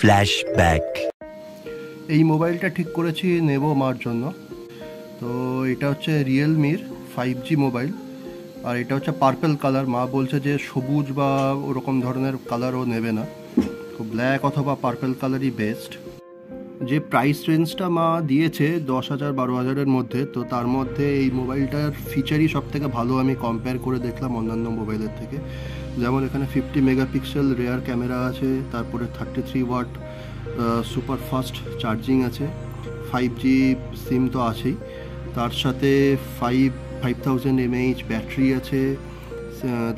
Flashback. এই মোবাইলটা ঠিক করেছি নেব মার জন্য। তো এটা হচ্ছে রিয়েলমির 5G মোবাইল, আর এটা হচ্ছে পার্পল কালার। মা বলছে যে সবুজ বা ওরকম ধরনের কালারও নেবে না, তো ব্ল্যাক অথবা পার্পল কালারই বেস্ট। যে প্রাইস রেঞ্জটা মা দিয়েছে 10,000 12,000-এর মধ্যে, তো তার মধ্যে এই মোবাইলটার ফিচারই সব থেকে ভালো আমি কম্পেয়ার করে দেখলাম অন্যান্য মোবাইলের থেকে। যেমন এখানে 50 মেগাপিক্সেল রেয়ার ক্যামেরা আছে, তারপরে 33 ওয়াট সুপার ফাস্ট চার্জিং আছে, 5G সিম তো আছেই, তার সাথে 5000 mAh ব্যাটারি আছে,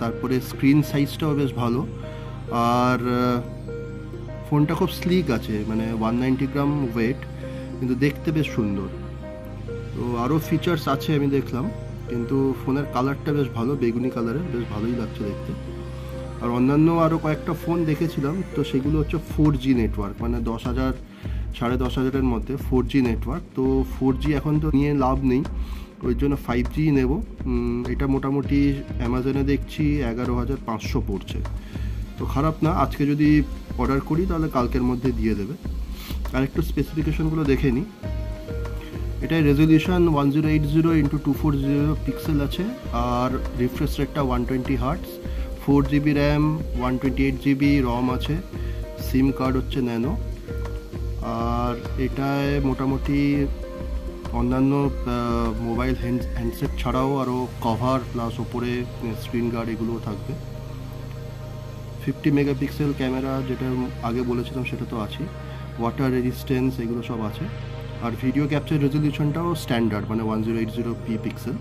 তারপরে স্ক্রিন সাইজটাও বেশ ভালো, আর ফোনটা খুব স্লিক আছে, মানে 190 গ্রাম ওয়েট, কিন্তু দেখতে বেশ সুন্দর। তো আরও ফিচার্স আছে আমি দেখলাম, কিন্তু ফোনের কালারটা বেশ ভালো, বেগুনি কালারের, বেশ ভালোই লাগছে দেখতে। আর অন্যান্য আরও কয়েকটা ফোন দেখেছিলাম, তো সেগুলো হচ্ছে 4G নেটওয়ার্ক, মানে 10,000 10,500-এর মধ্যে 4G নেটওয়ার্ক। তো 4G এখন তো নিয়ে লাভ নেই, ওই জন্য 5G নেব। এটা মোটামুটি অ্যামাজনে দেখছি 11,500 পড়ছে, তো খারাপ না। আজকে যদি অর্ডার করি তাহলে কালকের মধ্যে দিয়ে দেবে। আর একটু স্পেসিফিকেশনগুলো দেখে নিই। এটায় রেজলিউশন 1080x240 পিক্সেল আছে, আর রিফ্রেশ রেটটা 120 হার্টস, 4GB র্যাম, 128GB রম আছে, সিম কার্ড হচ্ছে ন্যানো। আর এটায় মোটামুটি অন্যান্য মোবাইল হ্যান্ডসেট ছাড়াও আরও কভার প্লাস ওপরে স্ক্রিন গার্ড এগুলোও থাকবে। 50 মেগাপিক্সেল ক্যামেরা, যেটা আগে বলেছিলাম সেটা তো আছে, ওয়াটার রেজিস্ট্যান্স এগুলো সব আছে। আর ভিডিও ক্যাপচার রেজলিউশনটাও স্ট্যান্ডার্ড, মানে 1080p পিক্সেল,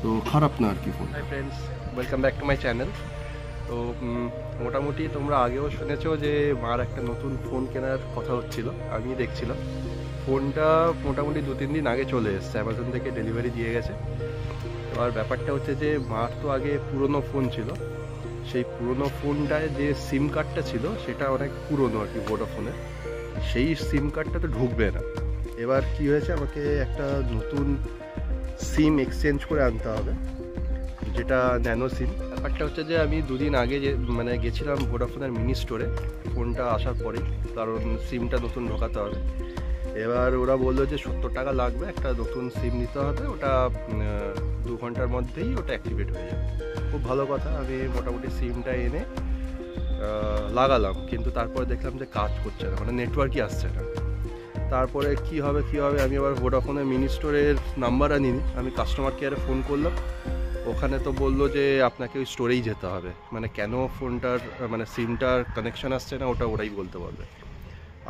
তো খারাপ না আর কি phone. Hi friends, welcome back to my channel. তো মোটামুটি তোমরা আগেও শুনেছো যে মার একটা নতুন ফোন কেনার কথা হচ্ছিল, আমি দেখছিলাম। ফোনটা মোটামুটি 2-3 দিন আগে চলে এসছে, অ্যামাজন থেকে ডেলিভারি দিয়ে গেছে। আর ব্যাপারটা হচ্ছে যে মার তো আগে পুরনো ফোন ছিল, সেই পুরনো ফোনটায় যে সিম কার্ডটা ছিল সেটা অনেক পুরনো আর কি, ভোডাফোনের। সেই সিম কার্ডটা তো ঢুকবে না। এবার কি হয়েছে, আমাকে একটা নতুন সিম এক্সচেঞ্জ করে আনতে হবে, যেটা ন্যানো সিম। ব্যাপারটা হচ্ছে যে আমি 2 দিন আগে গেছিলাম ভোডাফোনের মিনি স্টোরে ফোনটা আসার পরে, কারণ সিমটা নতুন ঢোকাতে হবে। এবার ওরা বললো যে 70 টাকা লাগবে, একটা নতুন সিম নিতে হবে, ওটা 2 ঘন্টার মধ্যেই ওটা অ্যাক্টিভেট হয়ে যাবে। খুব ভালো কথা। আমি মোটামুটি সিমটা এনে লাগালাম, কিন্তু তারপরে দেখলাম যে কাজ করছে না, মানে নেটওয়ার্কই আসছে না। তারপরে কি হবে আমি আবার ভোডাফোনের মিনি স্টোরের নাম্বার আনিনি, আমি কাস্টমার কেয়ারে ফোন করলাম। ওখানে তো বললো যে আপনাকে ওই স্টোরেই যেতে হবে, মানে কেন ফোনটার মানে সিমটার কানেকশান আসছে না ওটা ওরাই বলতে পারবে।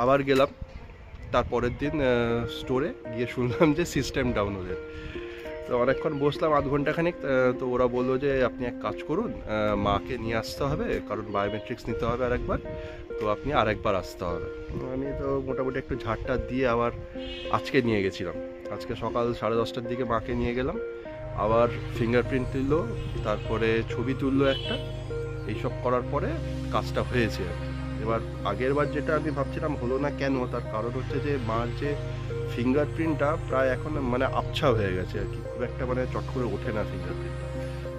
আবার গেলাম তারপরের দিন স্টোরে গিয়ে, শুনলাম যে সিস্টেম ডাউন ওদের। তো অনেকক্ষণ বসলাম, 1/2 ঘন্টাখানিক। তো ওরা বললো যে আপনি এক কাজ করুন, মাকে নিয়ে আসতে হবে, কারণ বায়োমেট্রিক্স নিতে হবে আরেকবার, তো আপনি আরেকবার আসতে হবে। আমি তো মোটামুটি একটু ঝাড়টা দিয়ে আবার আজকে নিয়ে গেছিলাম। আজকে সকাল 10:30টার দিকে মাকে নিয়ে গেলাম, আবার ফিঙ্গারপ্রিন্ট তুললো, তারপরে ছবি তুললো একটা, এইসব করার পরে কাজটা হয়েছে আর কি। এবার আগের বার যেটা আমি ভাবছিলাম হলো না কেন, তার কারণ হচ্ছে যে মার যে ফিঙ্গারপ্রিন্টটা প্রায় এখন মানে আবছা হয়ে গেছে আর কি, খুব একটা মানে চট করে ওঠে না ফিঙ্গারপ্রিন্টটা,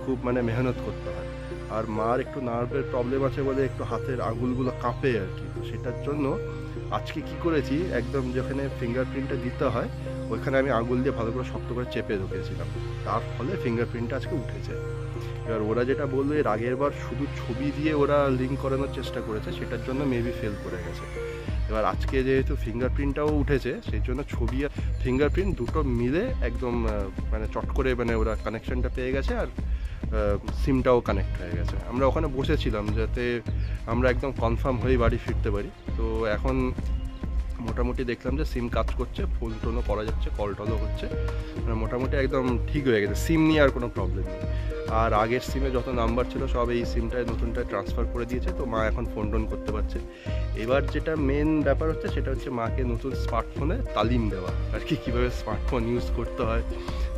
খুব মানে মেহনত করতে হয়। আর মার একটু নার্ভের প্রবলেম আছে বলে একটু হাতের আঙুলগুলো কাঁপে আর কি, তো সেটার জন্য আজকে কি করেছি, একদম যেখানে ফিঙ্গারপ্রিন্টটা দিতে হয় ওইখানে আমি আঙুল দিয়ে ভালো করে শক্ত করে চেপে ঢুকেছিলাম, তার ফলে ফিঙ্গারপ্রিন্টটা আজকে উঠেছে। এবার ওরা যেটা বললো এর আগের বার শুধু ছবি দিয়ে ওরা লিঙ্ক করানোর চেষ্টা করেছে, সেটার জন্য মেবি ফেল করে গেছে। এবার আজকে যেহেতু ফিঙ্গারপ্রিন্টটাও উঠেছে, সেই জন্য ছবি আর ফিঙ্গারপ্রিন্ট দুটো মিলে একদম মানে চট করে মানে ওরা কানেকশানটা পেয়ে গেছে, আর সিমটাও কানেক্ট হয়ে গেছে। আমরা ওখানে বসেছিলাম যাতে আমরা একদম কনফার্ম হয়েই বাড়ি ফিরতে পারি। তো এখন মোটামুটি দেখলাম যে সিম কাজ করছে, ফোন টোনও করা যাচ্ছে, কল টলও হচ্ছে, মানে মোটামুটি একদম ঠিক হয়ে গেছে, সিম নিয়ে আর কোনো প্রবলেম নেই। আর আগের সিমে যত নাম্বার ছিল সব এই সিমটায় নতুনটায় ট্রান্সফার করে দিয়েছে, তো মা এখন ফোন টোন করতে পারছে। এবার যেটা মেন ব্যাপার হচ্ছে সেটা হচ্ছে মাকে নতুন স্মার্টফোনে তালিম দেওয়া আর কি, কীভাবে স্মার্টফোন ইউজ করতে হয়,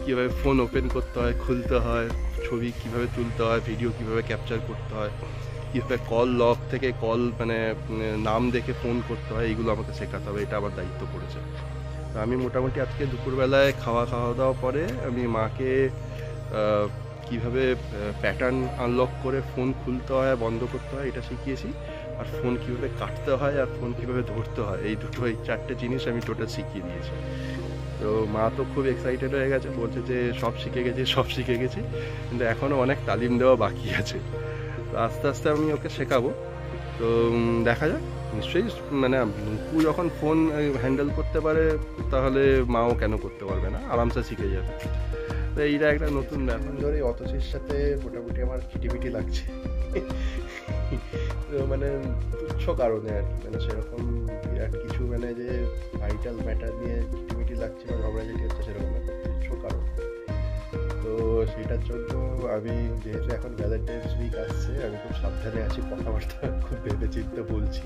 কীভাবে ফোন ওপেন করতে হয়, খুলতে হয়, ছবি কীভাবে তুলতে হয়, ভিডিও কীভাবে ক্যাপচার করতে হয়, কীভাবে কল লগ থেকে কল মানে নাম দেখে ফোন করতে হয়, এইগুলো আমাকে শেখাতে হবে, এটা আমার দায়িত্ব পড়েছে। তো আমি মোটামুটি আজকে দুপুরবেলায় খাওয়া দাওয়া পরে আমি মাকে কীভাবে প্যাটার্ন আনলক করে ফোন খুলতে হয় বন্ধ করতে হয় এটা শিখিয়েছি। আর ফোন কীভাবে কাটতে হয় আর ফোন কীভাবে ধরতে হয়, এই 4টে জিনিস আমি টোটাল শিখিয়ে দিয়েছি। তো মা তো খুব এক্সাইটেড হয়ে গেছে, বলছে যে সব শিখে গেছি, সব শিখে গেছি, কিন্তু এখনও অনেক তালিম দেওয়া বাকি আছে। তো আস্তে আস্তে আমি ওকে শেখাবো। তো দেখা যাক, নিশ্চয়ই মানে নুপু যখন ফোন হ্যান্ডেল করতে পারে, তাহলে মাও কেন করতে পারবে না, আরামসে শিখে যাবে। তো এইটা একটা নতুন ব্যাপার। ধরে অতসির সাথে মোটামুটি আমার খিটিমিটি লাগছে। তো মানে তুচ্ছ কারণে আর কি, মানে সেরকম বিরাট কিছু মানে যে ভাইটাল ম্যাটার নিয়ে খিটিমিটি লাগছে বা ঝগড়াঝাটি হচ্ছে সেরকম একটা তুচ্ছ কারণ। তো সেটার জন্য আমি যেহেতু এখন ভ্যালেন্টাইন্স উইক আসছে, আমি খুব সাবধানে আছি, কথাবার্তা খুব ভেবে চিন্তে বলছি,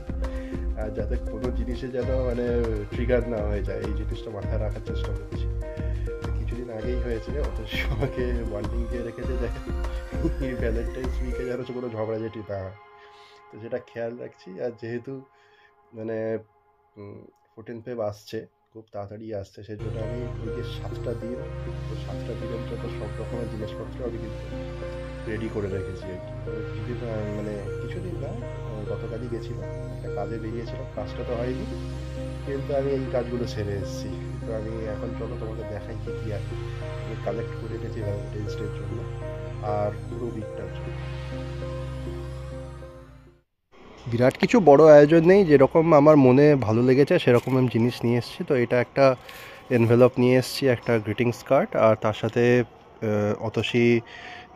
আর যাতে কোনো জিনিসে যেন মানে ট্রিগার না হয়ে যায়, এই জিনিসটা মাথায় রাখার চেষ্টা করছি। কিছুদিন আগেই হয়েছে, অথচ আমাকে ওয়ার্নিং দিয়ে রেখেছে যে ভ্যালেন্টাইন্স উইকে যেন কোনো ঝগড়াঝাটি না হয়। তো সেটা খেয়াল রাখছি। আর যেহেতু মানে 14 ফেব আসছে, খুব তাড়াতাড়ি আসছে, সেই জন্য আমি ওই যে 7টা দিন, তো 7টা দিনের জন্য সব রকমের জিনিসপত্র আমি কিন্তু রেডি করে রেখেছি আর কি। কিছুদিন মানে কিছুদিন না, গতকালই গেছিলাম, একটা কাজে বেরিয়েছিলাম, কাজটা তো হয়নি, কিন্তু আমি এই কাজগুলো সেরে এসেছি। তো আমি এখন চলো তোমাকে দেখাই কি কী আছে আমি কালেক্ট করে রেখেছি ভ্যালেন্টাইন্স ডের জন্য আর পুরো উইকটার জন্য। বিরাট কিছু বড় আয়োজন নেই, যেরকম আমার মনে ভালো লেগেছে সেরকম আমি জিনিস নিয়ে এসেছি। তো এটা একটা এনভেলপ নিয়ে এসেছি, একটা গ্রিটিংস কার্ড, আর তার সাথে অতসী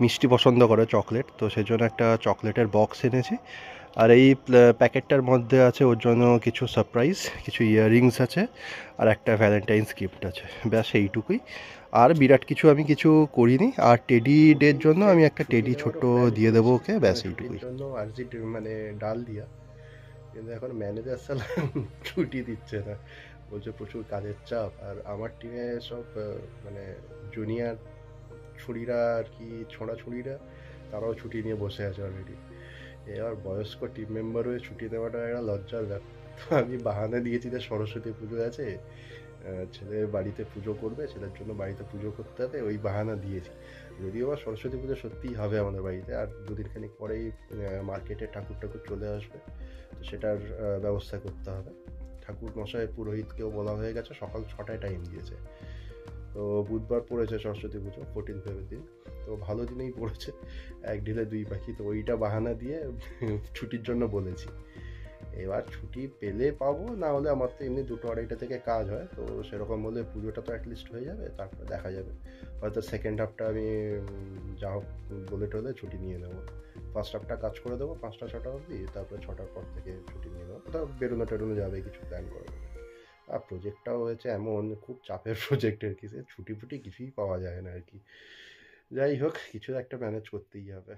মিষ্টি পছন্দ করে, চকলেট, তো সেজন্য একটা চকলেটের বক্স এনেছি। আর এই প্যাকেটটার মধ্যে আছে ওর জন্য কিছু সারপ্রাইজ, কিছু ইয়াররিংস আছে, আর একটা ভ্যালেন্টাইন্স গিফট আছে, ব্যাস এইটুকুই। আর বিরাট কিছু আমি কিছু করিনি। আর টেডি ডের জন্য আমি একটা টেডি ছোট্ট দিয়ে দেবো ওকে, ব্যাস এইটুকুই। জন্য আরজি মানে ডাল দিয়া, কিন্তু এখন ম্যানেজার সালা ছুটি দিচ্ছে না, বলছে প্রচুর কাজের চাপ। আর আমার টিমে সব মানে জুনিয়র ছুরিরা আর কি, ছোঁড়া ছুরিরা, তারাও ছুটি নিয়ে বসে আছে অলরেডি। এবার বয়স্ক টিম মেম্বার হয়ে ছুটি দেওয়াটা একটা লজ্জার ব্যাপার। তো আমি বাহানা দিয়েছি যে সরস্বতী পুজো আছে, ছেলে বাড়িতে পুজো করবে, ছেলের জন্য বাড়িতে পুজো করতে হবে, ওই বাহানা দিয়েছি। যদিও বা সরস্বতী পুজো সত্যিই হবে আমাদের বাড়িতে, আর দুদিনখানিক পরেই মার্কেটে ঠাকুর টাকুর চলে আসবে, তো সেটার ব্যবস্থা করতে হবে। ঠাকুর মশাই পুরোহিতকেও বলা হয়ে গেছে, সকাল 6টায় টাইম দিয়েছে। তো বুধবার পড়েছে সরস্বতী পুজো, 14 ফেব্রুয়ারি দিন, তো ভালো দিনেই পড়েছে, এক ঢিলে দুই পাখি। তো ওইটা বাহানা দিয়ে ছুটির জন্য বলেছি। এবার ছুটি পেলে পাবো, না হলে আমার তো এমনি 2-2:30 থেকে কাজ হয়, তো সেরকম হলে পুজোটা তো অ্যাটলিস্ট হয়ে যাবে, তারপরে দেখা যাবে। হয়তো সেকেন্ড হাফটা আমি যা হোক বলে টলে ছুটি নিয়ে নেবো, ফার্স্ট হাফটা কাজ করে দেবো 5টা-6টা অবধি, তারপরে 6টার পর থেকে ছুটি নিয়ে নেবো, কোথাও বেরোনো টেরোনো যাবে, কিছু প্ল্যান করে দেবো। আর প্রজেক্টটাও হয়েছে এমন, খুব চাপের প্রজেক্ট আর কি, সে ছুটি ফুটি কিছুই পাওয়া যায় না আর কি। যাই হোক, কিছু একটা ম্যানেজ করতেই হবে।